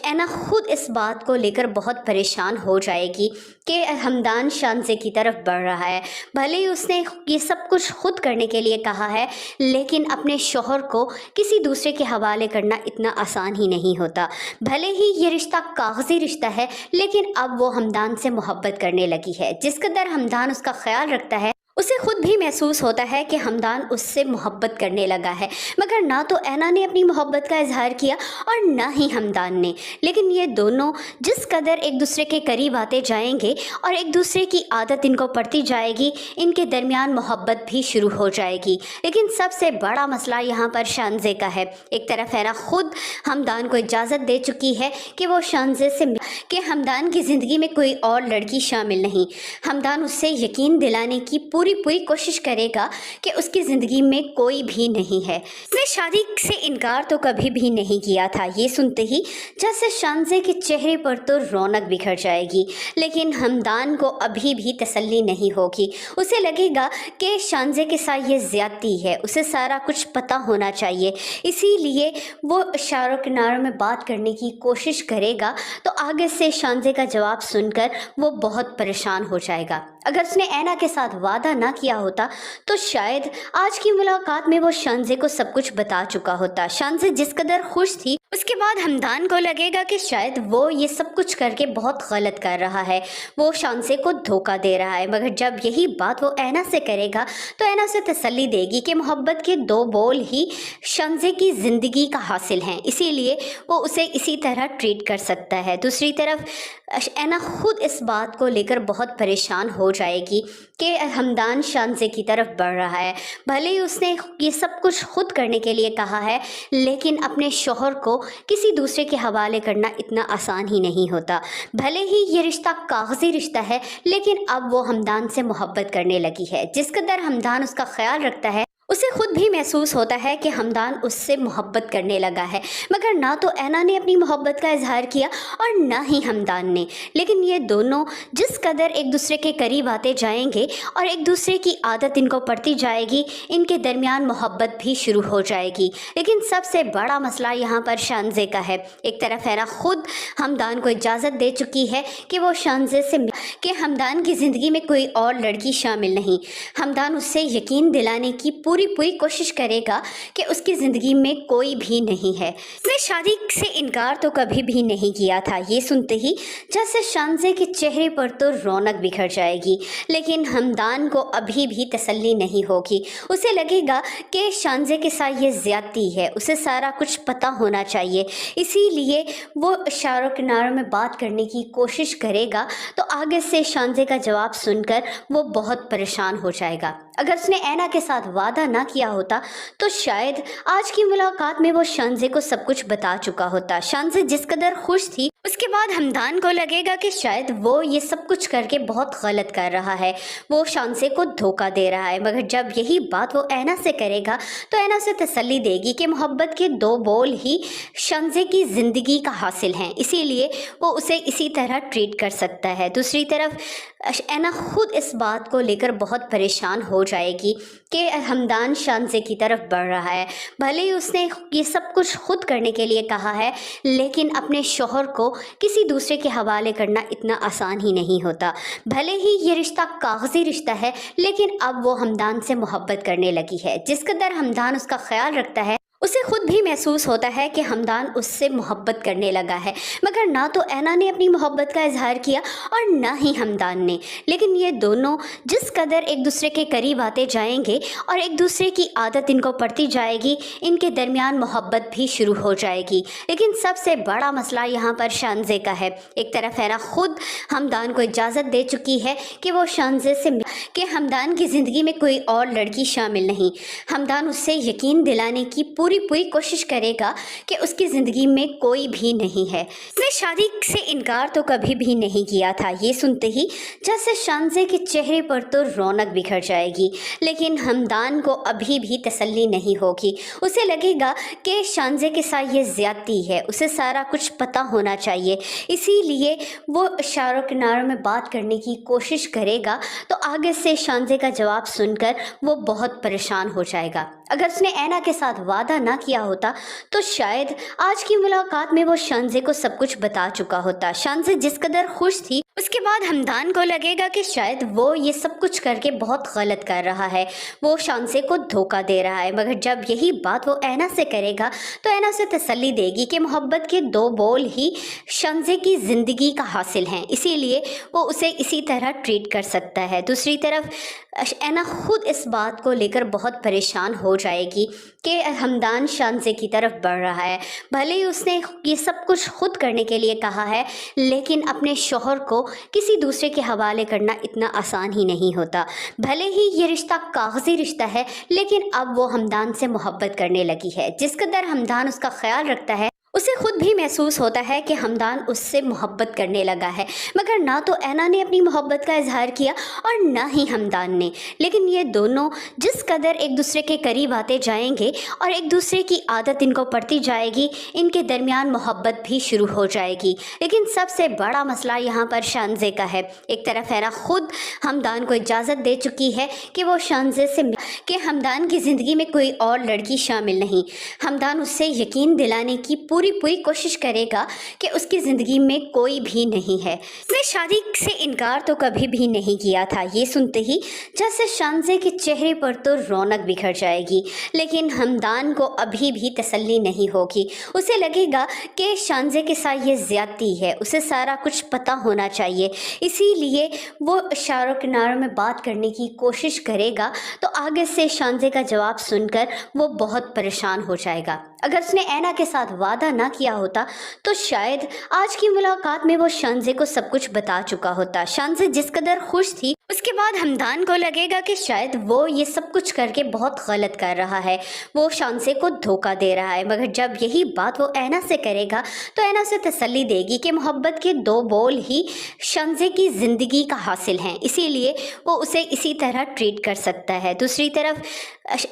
ऐना खुद इस बात को लेकर बहुत परेशान हो जाएगी कि हमदान शांसे की तरफ बढ़ रहा है। भले ही उसने ये सब कुछ खुद करने के लिए कहा है, लेकिन अपने शौहर को किसी दूसरे के हवाले करना इतना आसान ही नहीं होता। भले ही ये रिश्ता कागजी रिश्ता है, लेकिन अब वो हमदान से मोहब्बत करने लगी है। जिस कदर हमदान उसका ख्याल रखता है, उसे खुद भी महसूस होता है कि हमदान उससे मोहब्बत करने लगा है। मगर ना तो ऐना ने अपनी मोहब्बत का इजहार किया और ना ही हमदान ने, लेकिन ये दोनों जिस कदर एक दूसरे के करीब आते जाएंगे और एक दूसरे की आदत इनको पड़ती जाएगी, इनके दरमियान मोहब्बत भी शुरू हो जाएगी। लेकिन सबसे बड़ा मसला यहाँ पर शांजे का है। एक तरफ ऐना खुद हमदान को इजाज़त दे चुकी है कि वो शांजे से कि हमदान की ज़िंदगी में कोई और लड़की शामिल नहीं। हमदान उससे यकीन दिलाने की पूरी कोशिश करेगा कि उसकी ज़िंदगी में कोई भी नहीं है। उसने शादी से इनकार तो कभी भी नहीं किया था। ये सुनते ही जैसे शांजे के चेहरे पर तो रौनक बिखर जाएगी, लेकिन हमदान को अभी भी तसल्ली नहीं होगी। उसे लगेगा कि शांजे के साथ ये ज़्यादती है, उसे सारा कुछ पता होना चाहिए, इसीलिए वो इशारों किनारों में बात करने की कोशिश करेगा। तो आगे से शांजे का जवाब सुनकर वो बहुत परेशान हो जाएगा। अगर उसने ऐना के साथ वादा ना किया होता तो शायद आज की मुलाकात में वो शांजे को सब कुछ बता चुका होता। शांजे जिस कदर खुश थी, उसके बाद हमदान को लगेगा कि शायद वो ये सब कुछ करके बहुत गलत कर रहा है, वो शांसे को धोखा दे रहा है। मगर जब यही बात वो ऐना से करेगा तो ऐना उसे तसल्ली देगी कि मोहब्बत के 2 बोल ही शांसे की ज़िंदगी का हासिल हैं, इसीलिए वो उसे इसी तरह ट्रीट कर सकता है। दूसरी तरफ ऐना खुद इस बात को लेकर बहुत परेशान हो जाएगी कि हमदान शांसे की तरफ बढ़ रहा है। भले ही उसने ये सब कुछ खुद करने के लिए कहा है, लेकिन अपने शौहर को किसी दूसरे के हवाले करना इतना आसान ही नहीं होता। भले ही ये रिश्ता कागजी रिश्ता है, लेकिन अब वो हमदान से मोहब्बत करने लगी है। जिस कदर हमदान उसका ख्याल रखता है, उसे खुद भी महसूस होता है कि हमदान उससे मोहब्बत करने लगा है। मगर ना तो ऐना ने अपनी मोहब्बत का इजहार किया और ना ही हमदान ने, लेकिन ये दोनों जिस कदर एक दूसरे के करीब आते जाएंगे और एक दूसरे की आदत इनको पड़ती जाएगी, इनके दरमियान मोहब्बत भी शुरू हो जाएगी। लेकिन सबसे बड़ा मसला यहाँ पर शांजे का है। एक तरफ ऐना खुद हमदान को इजाज़त दे चुकी है कि वो शांजे से कि हमदान की ज़िंदगी में कोई और लड़की शामिल नहीं। हमदान उससे यकीन दिलाने की पूरी कोशिश करेगा कि उसकी ज़िंदगी में कोई भी नहीं है। उसने शादी से इनकार तो कभी भी नहीं किया था। ये सुनते ही जैसे शांजे के चेहरे पर तो रौनक बिखर जाएगी, लेकिन हमदान को अभी भी तसल्ली नहीं होगी। उसे लगेगा कि शांजे के साथ ये ज़्यादती है, उसे सारा कुछ पता होना चाहिए, इसीलिए वो इशारों किनारों में बात करने की कोशिश करेगा। तो आगे से शांजे का जवाब सुनकर वो बहुत परेशान हो जाएगा। अगर उसने ऐना के साथ वादा ना किया होता तो शायद आज की मुलाकात में वो शांजे को सब कुछ बता चुका होता। शांजे जिस कदर खुश थी, उसके बाद हमदान को लगेगा कि शायद वो ये सब कुछ करके बहुत गलत कर रहा है, वो शांसे को धोखा दे रहा है। मगर जब यही बात वो ऐना से करेगा तो ऐना उसे तसल्ली देगी कि मोहब्बत के 2 बोल ही शांसे की ज़िंदगी का हासिल हैं, इसीलिए वो उसे इसी तरह ट्रीट कर सकता है। दूसरी तरफ ऐना खुद इस बात को लेकर बहुत परेशान हो जाएगी कि हमदान शांसे की तरफ बढ़ रहा है। भले ही उसने ये सब कुछ खुद करने के लिए कहा है, लेकिन अपने शौहर को किसी दूसरे के हवाले करना इतना आसान ही नहीं होता। भले ही ये रिश्ता कागजी रिश्ता है, लेकिन अब वो हमदान से मोहब्बत करने लगी है। जिस कदर हमदान उसका ख्याल रखता है, उसे खुद भी महसूस होता है कि हमदान उससे मोहब्बत करने लगा है। मगर ना तो ऐना ने अपनी मोहब्बत का इजहार किया और ना ही हमदान ने, लेकिन ये दोनों जिस कदर एक दूसरे के करीब आते जाएंगे और एक दूसरे की आदत इनको पड़ती जाएगी, इनके दरमियान मोहब्बत भी शुरू हो जाएगी। लेकिन सबसे बड़ा मसला यहाँ पर शांजे का है। एक तरफ ऐना खुद हमदान को इजाज़त दे चुकी है कि वो शांजे से कि हमदान की ज़िंदगी में कोई और लड़की शामिल नहीं। हमदान उससे यकीन दिलाने की पूरी पूरी कोशिश करेगा कि उसकी ज़िंदगी में कोई भी नहीं है। उसने शादी से इनकार तो कभी भी नहीं किया था। ये सुनते ही जैसे शानज़े के चेहरे पर तो रौनक बिखर जाएगी, लेकिन हमदान को अभी भी तसल्ली नहीं होगी। उसे लगेगा कि शानज़े के साथ ये ज़्यादती है, उसे सारा कुछ पता होना चाहिए, इसीलिए वो इशारों किनारों में बात करने की कोशिश करेगा। तो आगे से शानज़े का जवाब सुनकर वो बहुत परेशान हो जाएगा। अगर उसने ऐना के साथ वादा ना किया होता तो शायद आज की मुलाकात में वो शानज़े को सब कुछ बता चुका होता। शानज़े जिस कदर खुश थी, उसके बाद हमदान को लगेगा कि शायद वो ये सब कुछ करके बहुत गलत कर रहा है, वो शानज़े को धोखा दे रहा है। मगर जब यही बात वो ऐना से करेगा तो ऐना उसे तसल्ली देगी कि मोहब्बत के 2 बोल ही शानज़े की ज़िंदगी का हासिल हैं, इसीलिए वो उसे इसी तरह ट्रीट कर सकता है। दूसरी तरफ ऐना खुद इस बात को लेकर बहुत परेशान हो जाएगी कि हमदान शानज़े की तरफ बढ़ रहा है। भले ही उसने ये सब कुछ खुद करने के लिए कहा है, लेकिन अपने शौहर को किसी दूसरे के हवाले करना इतना आसान ही नहीं होता। भले ही ये रिश्ता कागज़ी रिश्ता है, लेकिन अब वो हमदान से मोहब्बत करने लगी है। जिस कदर हमदान उसका ख्याल रखता है, उसे खुद भी महसूस होता है कि हमदान उससे मोहब्बत करने लगा है। मगर ना तो ऐना ने अपनी मोहब्बत का इजहार किया और ना ही हमदान ने, लेकिन ये दोनों जिस कदर एक दूसरे के करीब आते जाएंगे और एक दूसरे की आदत इनको पड़ती जाएगी, इनके दरमियान मोहब्बत भी शुरू हो जाएगी। लेकिन सबसे बड़ा मसला यहाँ पर शानज़े का है। एक तरफ ऐना खुद हमदान को इजाज़त दे चुकी है कि वो शानज़े से कि हमदान की ज़िंदगी में कोई और लड़की शामिल नहीं। हमदान उससे यकीन दिलाने की पूरी कोशिश करेगा कि उसकी ज़िंदगी में कोई भी नहीं है। उसने शादी से इनकार तो कभी भी नहीं किया था। ये सुनते ही जैसे शानज़े के चेहरे पर तो रौनक बिखर जाएगी, लेकिन हमदान को अभी भी तसल्ली नहीं होगी। उसे लगेगा कि शानज़े के साथ ये ज़्यादती है, उसे सारा कुछ पता होना चाहिए, इसीलिए वो इशारों किनारों में बात करने की कोशिश करेगा। तो आगे से शानज़े का जवाब सुनकर वो बहुत परेशान हो जाएगा। अगर उसने ऐना के साथ वादा ना किया होता तो शायद आज की मुलाकात में वो शानज़े को सब कुछ बता चुका होता। शानज़े जिस कदर खुश थी, उसके बाद हमदान को लगेगा कि शायद वो ये सब कुछ करके बहुत गलत कर रहा है, वो शानज़े को धोखा दे रहा है। मगर जब यही बात वो ऐना से करेगा तो ऐना उसे तसल्ली देगी कि मोहब्बत के 2 बोल ही शानज़े की ज़िंदगी का हासिल हैं, इसीलिए वो उसे इसी तरह ट्रीट कर सकता है। दूसरी तरफ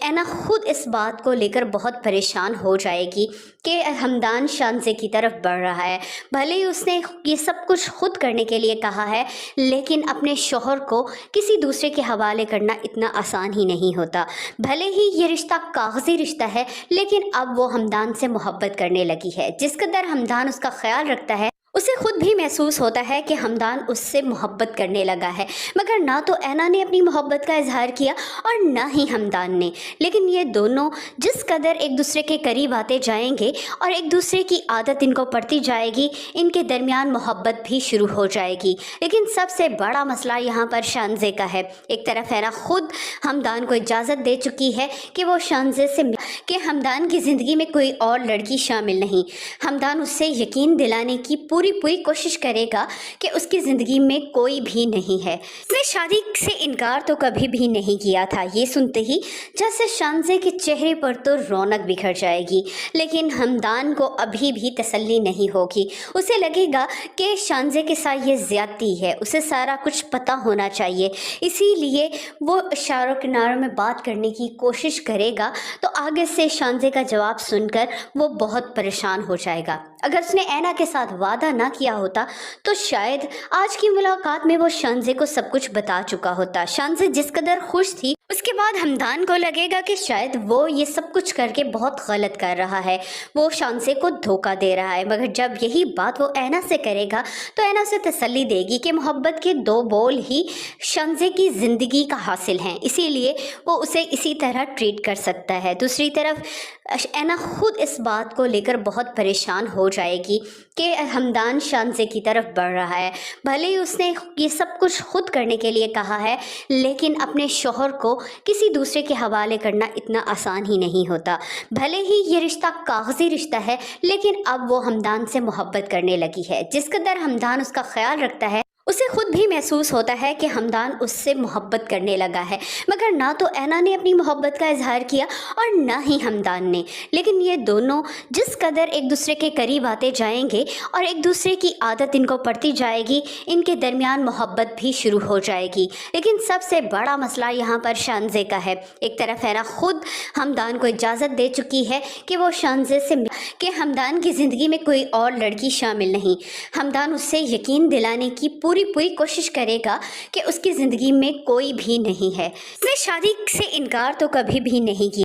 ऐना खुद इस बात को लेकर बहुत परेशान हो जाएगी कि हमदान शानज़े की तरफ बढ़ रहा है। भले ही उसने ये सब कुछ खुद करने के लिए कहा है, लेकिन अपने शौहर को किसी दूसरे के हवाले करना इतना आसान ही नहीं होता। भले ही ये रिश्ता कागज़ी रिश्ता है, लेकिन अब वो हमदान से मोहब्बत करने लगी है। जिस कदर हमदान उसका ख्याल रखता है, उसे खुद भी महसूस होता है कि हमदान उससे मोहब्बत करने लगा है। मगर ना तो ऐना ने अपनी मोहब्बत का इजहार किया और ना ही हमदान ने, लेकिन ये दोनों जिस कदर एक दूसरे के करीब आते जाएंगे और एक दूसरे की आदत इनको पड़ती जाएगी, इनके दरमियान मोहब्बत भी शुरू हो जाएगी। लेकिन सबसे बड़ा मसला यहाँ पर शानज़े का है। एक तरफ ऐना खुद हमदान को इजाज़त दे चुकी है कि वो शानज़े से कि हमदान की ज़िंदगी में कोई और लड़की शामिल नहीं। हमदान उससे यकीन दिलाने की पूरी कोशिश करेगा कि उसकी ज़िंदगी में कोई भी नहीं है। उसने शादी से इनकार तो कभी भी नहीं किया था। ये सुनते ही जैसे शानज़े के चेहरे पर तो रौनक बिखर जाएगी, लेकिन हमदान को अभी भी तसल्ली नहीं होगी। उसे लगेगा कि शानज़े के साथ ये ज़्यादती है, उसे सारा कुछ पता होना चाहिए, इसीलिए वो इशारों किनारों में बात करने की कोशिश करेगा। तो आगे से शानज़े का जवाब सुनकर वो बहुत परेशान हो जाएगा। अगर उसने ऐना के साथ वादा ना किया होता तो शायद आज की मुलाकात में वो शानज़े को सब कुछ बता चुका होता। शानज़े जिस कदर खुश थी, उसके बाद हमदान को लगेगा कि शायद वो ये सब कुछ करके बहुत गलत कर रहा है, वो शानज़े को धोखा दे रहा है। मगर जब यही बात वो ऐना से करेगा तो ऐना उसे तसल्ली देगी कि मोहब्बत के 2 बोल ही शानज़े की ज़िंदगी का हासिल हैं, इसीलिए वो उसे इसी तरह ट्रीट कर सकता है। दूसरी तरफ ऐना खुद इस बात को लेकर बहुत परेशान हो जाएगी कि हमदान शानज़े की तरफ बढ़ रहा है। भले ही उसने ये सब कुछ खुद करने के लिए कहा है, लेकिन अपने शौहर को किसी दूसरे के हवाले करना इतना आसान ही नहीं होता। भले ही ये रिश्ता कागज़ी रिश्ता है, लेकिन अब वो हमदान से मोहब्बत करने लगी है। जिस कदर हमदान उसका ख्याल रखता है, उसे उसे खुद भी महसूस होता है कि हमदान उससे मोहब्बत करने लगा है, मगर ना तो ऐना ने अपनी मोहब्बत का इजहार किया और ना ही हमदान ने। लेकिन ये दोनों जिस कदर एक दूसरे के करीब आते जाएंगे और एक दूसरे की आदत इनको पड़ती जाएगी, इनके दरमियान मोहब्बत भी शुरू हो जाएगी। लेकिन सबसे बड़ा मसला यहाँ पर शानज़े का है। एक तरफ ऐना खुद हमदान को इजाज़त दे चुकी है कि वो शानज़े से कि हमदान की ज़िंदगी में कोई और लड़की शामिल नहीं। हमदान उससे यकीन दिलाने की पूरी कोशिश करेगा कि उसकी ज़िंदगी में कोई भी नहीं है। उसने शादी से इनकार तो कभी भी नहीं किया।